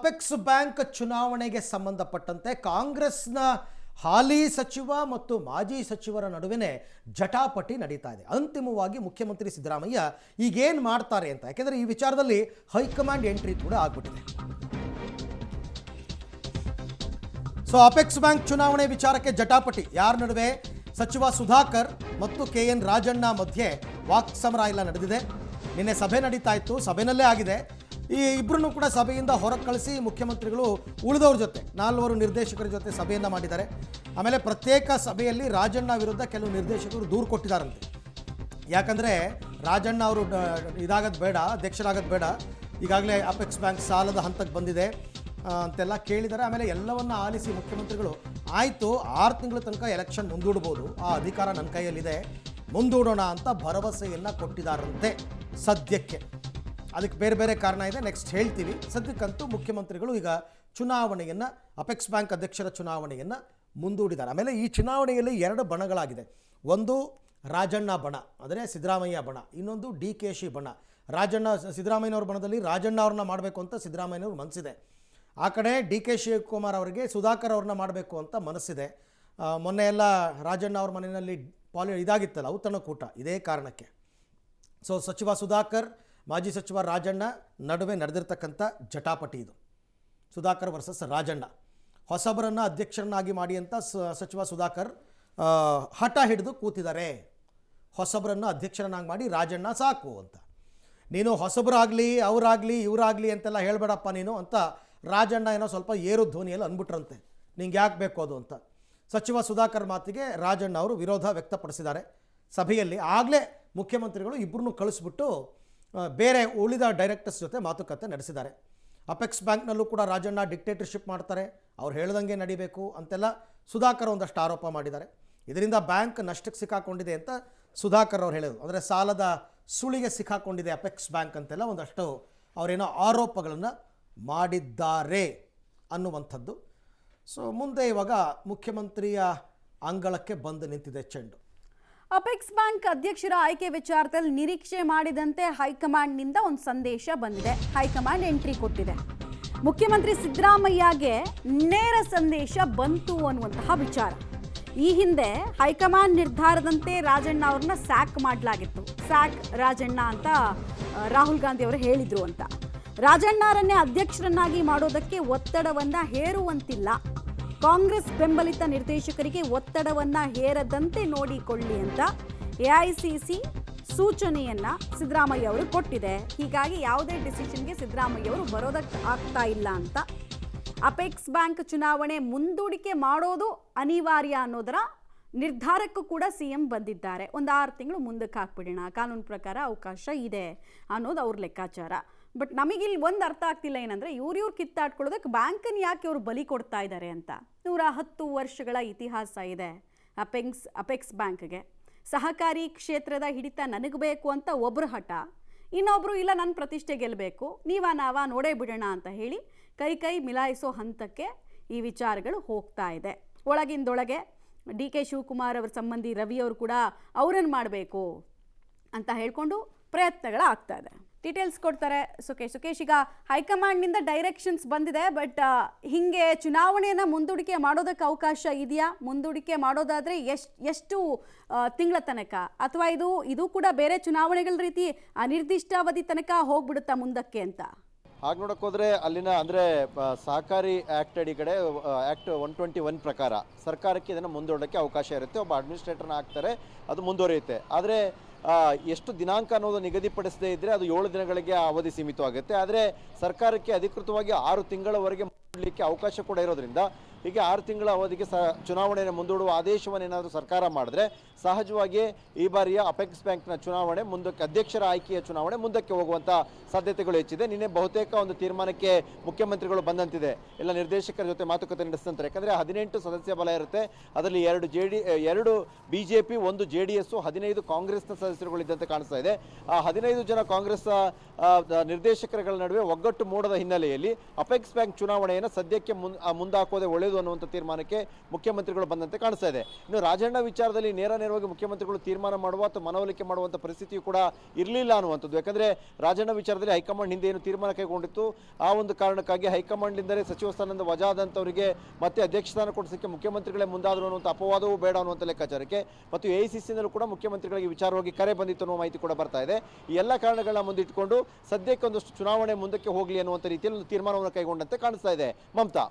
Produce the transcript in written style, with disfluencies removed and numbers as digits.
Apex bank ಚುನಾವಣೆಗೆ ಸಂಬಂಧಪಟ್ಟಂತೆ ಕಾಂಗ್ರೆಸ್ನ ಹಾಲಿ ಸಚಿವ ಮತ್ತು ಮಾಜಿ ಸಚಿವರ ನಡುವೆ ಜಟಾಪಟಿ ನಡೀತಾ ಇದೆ. ಅಂತಿಮವಾಗಿ ಮುಖ್ಯಮಂತ್ರಿ ಸಿದ್ದರಾಮಯ್ಯ ಈಗೇನು ಮಾಡ್ತಾರೆ ಅಂತ, ಯಾಕೆಂದರೆ ಈ ವಿಚಾರದಲ್ಲಿ ಹೈಕಮಾಂಡ್ ಎಂಟ್ರಿ ಕೂಡ ಆಗ್ಬಿಟ್ಟಿದೆ. ಸೊ ಅಪೆಕ್ಸ್ ಬ್ಯಾಂಕ್ ಚುನಾವಣೆ ವಿಚಾರಕ್ಕೆ ಜಟಾಪಟಿ ಯಾರ ನಡುವೆ? ಸಚಿವ ಸುಧಾಕರ್ ಮತ್ತು KN ರಾಜಣ್ಣ ಮಧ್ಯೆ ವಾಕ್ಸಮರ ಎಲ್ಲ ನಡೆದಿದೆ. ನಿನ್ನೆ ಸಭೆ ನಡೀತಾ ಇತ್ತು, ಸಭೆನಲ್ಲೇ ಆಗಿದೆ. ಈ ಇಬ್ಬರನ್ನು ಕೂಡ ಸಭೆಯಿಂದ ಹೊರಗೆ ಕಳಿಸಿ ಮುಖ್ಯಮಂತ್ರಿಗಳು ಉಳಿದವ್ರ ಜೊತೆ 4 ನಿರ್ದೇಶಕರ ಜೊತೆ ಸಭೆಯನ್ನು ಮಾಡಿದ್ದಾರೆ. ಆಮೇಲೆ ಪ್ರತ್ಯೇಕ ಸಭೆಯಲ್ಲಿ ರಾಜಣ್ಣ ವಿರುದ್ಧ ಕೆಲವು ನಿರ್ದೇಶಕರು ದೂರು ಕೊಟ್ಟಿದ್ದಾರಂತೆ. ಯಾಕಂದರೆ ರಾಜಣ್ಣ ಅವರು ಇದಾಗೋದು ಬೇಡ, ಅಧ್ಯಕ್ಷರಾಗೋದು ಬೇಡ, ಈಗಾಗಲೇ ಅಪೆಕ್ಸ್ ಬ್ಯಾಂಕ್ ಸಾಲದ ಹಂತಕ್ಕೆ ಬಂದಿದೆ ಅಂತೆಲ್ಲ ಕೇಳಿದ್ದಾರೆ. ಆಮೇಲೆ ಎಲ್ಲವನ್ನ ಆಲಿಸಿ ಮುಖ್ಯಮಂತ್ರಿಗಳು ಆಯಿತು 6 ತಿಂಗಳ ತನಕ ಎಲೆಕ್ಷನ್ ಮುಂದೂಡ್ಬೋದು, ಆ ಅಧಿಕಾರ ನನ್ನ ಕೈಯಲ್ಲಿದೆ, ಮುಂದೂಡೋಣ ಅಂತ ಭರವಸೆಯನ್ನು ಕೊಟ್ಟಿದ್ದಾರಂತೆ. ಸದ್ಯಕ್ಕೆ ಅದಕ್ಕೆ ಬೇರೆ ಬೇರೆ ಕಾರಣ ಇದೆ, ನೆಕ್ಸ್ಟ್ ಹೇಳ್ತೀವಿ. ಸದ್ಯಕ್ಕಂತೂ ಮುಖ್ಯಮಂತ್ರಿಗಳು ಈಗ ಚುನಾವಣೆಯನ್ನು, ಅಪೆಕ್ಸ್ ಬ್ಯಾಂಕ್ ಅಧ್ಯಕ್ಷರ ಚುನಾವಣೆಯನ್ನು ಮುಂದೂಡಿದ್ದಾರೆ. ಆಮೇಲೆ ಈ ಚುನಾವಣೆಯಲ್ಲಿ 2 ಬಣಗಳಾಗಿದೆ. ಒಂದು ರಾಜಣ್ಣ ಬಣ, ಅಂದರೆ ಸಿದ್ದರಾಮಯ್ಯ ಬಣ, ಇನ್ನೊಂದು DKಶಿ ಬಣ. ಸಿದ್ದರಾಮಯ್ಯನವ್ರ ಬಣದಲ್ಲಿ ರಾಜಣ್ಣ ಅವ್ರನ್ನ ಮಾಡಬೇಕು ಅಂತ ಸಿದ್ದರಾಮಯ್ಯನವ್ರ ಮನಸ್ಸಿದೆ. ಆ ಕಡೆ DK ಶಿವಕುಮಾರ್ ಅವರಿಗೆ ಸುಧಾಕರ್ ಅವ್ರನ್ನ ಮಾಡಬೇಕು ಅಂತ ಮನಸ್ಸಿದೆ. ಮೊನ್ನೆ ಎಲ್ಲ ರಾಜಣ್ಣ ಅವ್ರ ಮನೆಯಲ್ಲಿ ಇದಾಗಿತ್ತಲ್ಲ ಔತಣಕೂಟ, ಇದೇ ಕಾರಣಕ್ಕೆ. ಸೊ ಸಚಿವ ಸುಧಾಕರ್, ಮಾಜಿ ಸಚಿವ ರಾಜಣ್ಣ ನಡುವೆ ನಡೆದಿರ್ತಕ್ಕಂಥ ಜಟಾಪಟಿ ಇದು. ಸುಧಾಕರ್ ವರ್ಸಸ್ ರಾಜಣ್ಣ. ಹೊಸಬರನ್ನು ಅಧ್ಯಕ್ಷರನ್ನಾಗಿ ಮಾಡಿ ಅಂತ ಸಚಿವ ಸುಧಾಕರ್ ಹಠ ಹಿಡಿದು ಕೂತಿದ್ದಾರೆ. ಹೊಸಬರನ್ನು ಅಧ್ಯಕ್ಷರನ್ನಾಗಿ ಮಾಡಿ ರಾಜಣ್ಣ ಸಾಕು ಅಂತ. ನೀನು ಹೊಸಬರಾಗಲಿ ಅವರಾಗಲಿ ಇವರಾಗಲಿ ಅಂತೆಲ್ಲ ಹೇಳಬೇಡಪ್ಪ ನೀನು ಅಂತ ರಾಜಣ್ಣ ಏನೋ ಸ್ವಲ್ಪ ಏರು ಧ್ವನಿಯಲ್ಲಿ ಅಂದ್ಬಿಟ್ರಂತೆ. ನಿಂಗೆ ಯಾಕೆ ಬೇಕು ಅದು ಅಂತ. ಸಚಿವ ಸುಧಾಕರ್ ಮಾತಿಗೆ ರಾಜಣ್ಣ ಅವರು ವಿರೋಧ ವ್ಯಕ್ತಪಡಿಸಿದ್ದಾರೆ ಸಭೆಯಲ್ಲಿ. ಆಗಲೇ ಮುಖ್ಯಮಂತ್ರಿಗಳು ಇಬ್ಬರನ್ನೂ ಕಳಿಸ್ಬಿಟ್ಟು ಬೇರೆ ಉಳಿದ ಡೈರೆಕ್ಟರ್ಸ್ ಜೊತೆ ಮಾತುಕತೆ ನಡೆಸಿದ್ದಾರೆ. ಅಪೆಕ್ಸ್ ಬ್ಯಾಂಕ್ನಲ್ಲೂ ಕೂಡ ರಾಜಣ್ಣ ಡಿಕ್ಟೇಟರ್ಶಿಪ್ ಮಾಡ್ತಾರೆ, ಅವ್ರು ಹೇಳ್ದಂಗೆ ನಡಿಬೇಕು ಅಂತೆಲ್ಲ ಸುಧಾಕರ್ ಒಂದಷ್ಟು ಆರೋಪ ಮಾಡಿದ್ದಾರೆ. ಇದರಿಂದ ಬ್ಯಾಂಕ್ ನಷ್ಟಕ್ಕೆ ಸಿಕ್ಕಾಕೊಂಡಿದೆ ಅಂತ ಸುಧಾಕರ್ ಅವ್ರು ಹೇಳಿದರು. ಅಂದರೆ ಸಾಲದ ಸುಳಿಗೆ ಸಿಕ್ಕಾಕೊಂಡಿದೆ ಅಪೆಕ್ಸ್ ಬ್ಯಾಂಕ್ ಅಂತೆಲ್ಲ ಒಂದಷ್ಟು ಅವರೇನೋ ಆರೋಪಗಳನ್ನು ಮಾಡಿದ್ದಾರೆ ಅನ್ನುವಂಥದ್ದು. ಸೊ ಮುಂದೆ ಇವಾಗ ಮುಖ್ಯಮಂತ್ರಿಯ ಅಂಗಳಕ್ಕೆ ಬಂದು ನಿಂತಿದೆ ಚೆಂಡು. ಅಪೆಕ್ಸ್ ಬ್ಯಾಂಕ್ ಅಧ್ಯಕ್ಷರ ಆಯ್ಕೆ ವಿಚಾರದಲ್ಲಿ ನಿರೀಕ್ಷೆ ಮಾಡಿದಂತೆ ಹೈಕಮಾಂಡ್ನಿಂದ ಒಂದು ಸಂದೇಶ ಬಂದಿದೆ. ಹೈಕಮಾಂಡ್ ಎಂಟ್ರಿ ಕೊಟ್ಟಿದೆ. ಮುಖ್ಯಮಂತ್ರಿ ಸಿದ್ದರಾಮಯ್ಯಗೆ ನೇರ ಸಂದೇಶ ಬಂತು ಅನ್ನುವಂತಹ ವಿಚಾರ. ಈ ಹಿಂದೆ ಹೈಕಮಾಂಡ್ ನಿರ್ಧಾರದಂತೆ ರಾಜಣ್ಣ ಅವ್ರನ್ನ ಸ್ಯಾಕ್ ಮಾಡಲಾಗಿತ್ತು. ಸ್ಯಾಕ್ ರಾಜಣ್ಣ ಅಂತ ರಾಹುಲ್ ಗಾಂಧಿ ಅವರು ಹೇಳಿದ್ರು ಅಂತ. ರಾಜಣ್ಣರನ್ನೇ ಅಧ್ಯಕ್ಷರನ್ನಾಗಿ ಮಾಡೋದಕ್ಕೆ ಒತ್ತಡವನ್ನ ಹೇರುವಂತಿಲ್ಲ. ಕಾಂಗ್ರೆಸ್ ಬೆಂಬಲಿತ ನಿರ್ದೇಶಕರಿಗೆ ಒತ್ತಡವನ್ನ ಹೇರದಂತೆ ನೋಡಿಕೊಳ್ಳಿ ಅಂತ AICC ಸೂಚನೆಯನ್ನ ಸಿದ್ದರಾಮಯ್ಯ ಅವರು ಕೊಟ್ಟಿದೆ. ಹೀಗಾಗಿ ಯಾವುದೇ ಡಿಸಿಷನ್ಗೆ ಸಿದ್ದರಾಮಯ್ಯ ಅವರು ಬರೋದಕ್ಕೆ ಆಗ್ತಾ ಇಲ್ಲ ಅಂತ. ಅಪೆಕ್ಸ್ ಬ್ಯಾಂಕ್ ಚುನಾವಣೆ ಮುಂದೂಡಿಕೆ ಮಾಡೋದು ಅನಿವಾರ್ಯ ಅನ್ನೋದರ ನಿರ್ಧಾರಕ್ಕೂ ಕೂಡ CM ಬಂದಿದ್ದಾರೆ. ಒಂದು 6 ತಿಂಗಳು ಮುಂದಕ್ಕೆ ಹಾಕ್ಬಿಡೋಣ, ಕಾನೂನು ಪ್ರಕಾರ ಅವಕಾಶ ಇದೆ ಅನ್ನೋದು ಅವ್ರ ಲೆಕ್ಕಾಚಾರ. ಬಟ್ ನಮಗಿಲ್ಲಿ ಒಂದು ಅರ್ಥ ಆಗ್ತಿಲ್ಲ, ಏನಂದರೆ ಇವ್ರು ಕಿತ್ತಾಡ್ಕೊಳ್ಳೋದಕ್ಕೆ ಬ್ಯಾಂಕನ್ನು ಯಾಕೆ ಇವರು ಬಲಿ ಕೊಡ್ತಾ ಇದ್ದಾರೆ ಅಂತ. 110 ವರ್ಷಗಳ ಇತಿಹಾಸ ಇದೆ ಅಪೆಕ್ಸ್ ಬ್ಯಾಂಕ್ಗೆ. ಸಹಕಾರಿ ಕ್ಷೇತ್ರದ ಹಿಡಿತ ನನಗೆ ಬೇಕು ಅಂತ ಒಬ್ಬರು ಹಠ, ಇನ್ನೊಬ್ಬರು ಇಲ್ಲ ನನ್ನ ಪ್ರತಿಷ್ಠೆ ಗೆಲ್ಲಬೇಕು, ನಾವ ನೋಡೇ ಬಿಡೋಣ ಅಂತ ಹೇಳಿ ಕೈ ಮಿಲಾಯಿಸೋ ಹಂತಕ್ಕೆ ಈ ವಿಚಾರಗಳು ಹೋಗ್ತಾ ಇದೆ. ಒಳಗಿಂದೊಳಗೆ DK ಶಿವಕುಮಾರ್ ಅವರ ಸಂಬಂಧಿ ರವಿ ಅವರು ಕೂಡ ಅವರನ್ನು ಮಾಡಬೇಕು ಅಂತ ಹೇಳ್ಕೊಂಡು ಪ್ರಯತ್ನಗಳಾಗ್ತಾ ಇದೆ. ಡೀಟೇಲ್ಸ್ ಕೊಡ್ತಾರೆ ಸುಕೇಶ್. ಈಗ ಹೈಕಮಾಂಡ್ನಿಂದ ಡೈರೆಕ್ಷನ್ಸ್ ಬಂದಿದೆ, ಬಟ್ ಹಿಂಗೆ ಚುನಾವಣೆಯನ್ನು ಮುಂದೂಡಿಕೆ ಮಾಡೋದಕ್ಕೆ ಅವಕಾಶ ಇದೆಯಾ? ಮುಂದೂಡಿಕೆ ಮಾಡೋದಾದರೆ ಎಷ್ಟು ತಿಂಗಳ ತನಕ, ಅಥವಾ ಇದು ಕೂಡ ಬೇರೆ ಚುನಾವಣೆಗಳ ರೀತಿ ಅನಿರ್ದಿಷ್ಟಾವಧಿ ತನಕ ಹೋಗ್ಬಿಡುತ್ತಾ ಮುಂದಕ್ಕೆ ಅಂತ? ಹಾಗೆ ನೋಡೋಕೆ ಹೋದರೆ ಅಲ್ಲಿನ ಅಂದರೆ ಸಹಕಾರಿ ಆ್ಯಕ್ಟ್ ಅಡಿ ಕಡೆ ಆ್ಯಕ್ಟ್ 121 ಪ್ರಕಾರ ಸರ್ಕಾರಕ್ಕೆ ಇದನ್ನು ಮುಂದೂಡೋಕ್ಕೆ ಅವಕಾಶ ಇರುತ್ತೆ. ಒಬ್ಬ ಅಡ್ಮಿನಿಸ್ಟ್ರೇಟರ್ನ ಹಾಕ್ತಾರೆ, ಅದು ಮುಂದುವರಿಯುತ್ತೆ. ಆದರೆ ಎಷ್ಟು ದಿನಾಂಕ ಅನ್ನೋದು ನಿಗದಿಪಡಿಸದೇ ಇದ್ದರೆ ಅದು 7 ದಿನಗಳಿಗೆ ಅವಧಿ ಸೀಮಿತವಾಗುತ್ತೆ. ಆದರೆ ಸರ್ಕಾರಕ್ಕೆ ಅಧಿಕೃತವಾಗಿ 6 ತಿಂಗಳವರೆಗೆ ಮಾಡಲಿಕ್ಕೆ ಅವಕಾಶ ಕೂಡ ಇರೋದ್ರಿಂದ ಹೀಗೆ 6 ತಿಂಗಳ ಅವಧಿಗೆ ಚುನಾವಣೆಯನ್ನು ಮುಂದೂಡುವ ಆದೇಶವನ್ನು ಏನಾದರೂ ಸರ್ಕಾರ ಮಾಡಿದ್ರೆ ಸಹಜವಾಗಿ ಈ ಬಾರಿಯ ಅಪೆಕ್ಸ್ ಬ್ಯಾಂಕ್ನ ಚುನಾವಣೆ ಮುಂದಕ್ಕೆ, ಅಧ್ಯಕ್ಷರ ಆಯ್ಕೆಯ ಚುನಾವಣೆ ಮುಂದಕ್ಕೆ ಹೋಗುವಂಥ ಸಾಧ್ಯತೆಗಳು ಹೆಚ್ಚಿದೆ. ನಿನ್ನೆ ಬಹುತೇಕ ಒಂದು ತೀರ್ಮಾನಕ್ಕೆ ಮುಖ್ಯಮಂತ್ರಿಗಳು ಬಂದಂತಿದೆ. ಎಲ್ಲ ನಿರ್ದೇಶಕರ ಜೊತೆ ಮಾತುಕತೆ ನಡೆಸಿದಂತಾರೆ. ಯಾಕಂದರೆ 18 ಸದಸ್ಯ ಬಲ ಇರುತ್ತೆ, ಅದರಲ್ಲಿ 2 BJP, 1 JDS, 15 ಕಾಂಗ್ರೆಸ್ನ ಸದಸ್ಯರುಗಳಿದ್ದಂತೆ ಕಾಣಿಸ್ತಾ ಇದೆ. ಆ 15 ಜನ ಕಾಂಗ್ರೆಸ್ ನಿರ್ದೇಶಕರುಗಳ ನಡುವೆ ಒಗ್ಗಟ್ಟು ಮೂಡದ ಹಿನ್ನೆಲೆಯಲ್ಲಿ ಅಪೆಕ್ಸ್ ಬ್ಯಾಂಕ್ ಚುನಾವಣೆಯನ್ನು ಚುನಾವಣೆಯನ್ನು ಸದ್ಯಕ್ಕೆ ಮುಂದಾಕೋದೇ ಒಳ್ಳೆಯದು ಅನ್ನುವಂಥ ತೀರ್ಮಾನಕ್ಕೆ ಮುಖ್ಯಮಂತ್ರಿಗಳು ಬಂದಂತೆ ಕಾಣಿಸ್ತಾ ಇದೆ. ಇನ್ನು ರಾಜಣ್ಣ ವಿಚಾರದಲ್ಲಿ ನೇರವಾಗಿ ಮುಖ್ಯಮಂತ್ರಿಗಳು ತೀರ್ಮಾನ ಮಾಡುವ ಅಥವಾ ಮನವೊಲಿಕೆ ಮಾಡುವಂಥ ಪರಿಸ್ಥಿತಿಯು ಕೂಡ ಇರಲಿಲ್ಲ ಅನ್ನುವಂಥದ್ದು. ಯಾಕಂದರೆ ರಾಜಣ್ಣ ವಿಚಾರದಲ್ಲಿ ಹೈಕಮಾಂಡ್ ಹಿಂದೆ ಏನು ತೀರ್ಮಾನ ಕೈಗೊಂಡಿತ್ತು ಆ ಒಂದು ಕಾರಣಕ್ಕಾಗಿ ಹೈಕಮಾಂಡ್ನಿಂದಲೇ ಸಚಿವ ಸ್ಥಾನದಿಂದ ವಜಾದಂಥವರಿಗೆ ಮತ್ತೆ ಅಧ್ಯಕ್ಷ ಸ್ಥಾನ ಕೊಡಿಸೋಕ್ಕೆ ಮುಖ್ಯಮಂತ್ರಿಗಳೇ ಮುಂದಾದರು ಅನ್ನುವಂಥ ಅಪವಾದವೂ ಬೇಡ ಅನ್ನುವಂಥ ಲೆಕ್ಕಾಚಾರಕ್ಕೆ ಮತ್ತು AICCನಲ್ಲೂ ಕೂಡ ಮುಖ್ಯಮಂತ್ರಿಗಳಿಗೆ ವಿಚಾರವಾಗಿ ಕರೆ ಬಂದಿತ್ತು ಅನ್ನುವ ಮಾಹಿತಿ ಕೂಡ ಬರ್ತಾ ಇದೆ. ಈ ಎಲ್ಲ ಕಾರಣಗಳನ್ನ ಮುಂದಿಟ್ಟುಕೊಂಡು ಸದ್ಯಕ್ಕೆ ಒಂದಷ್ಟು ಚುನಾವಣೆ ಮುಂದಕ್ಕೆ ಹೋಗಲಿ ಅನ್ನುವಂಥ ರೀತಿಯಲ್ಲಿ ಒಂದು ತೀರ್ಮಾನವನ್ನು ಕೈಗೊಂಡಂತೆ ಕಾಣಿಸ್ತಾ ಇದೆ. ಮಮತಾ.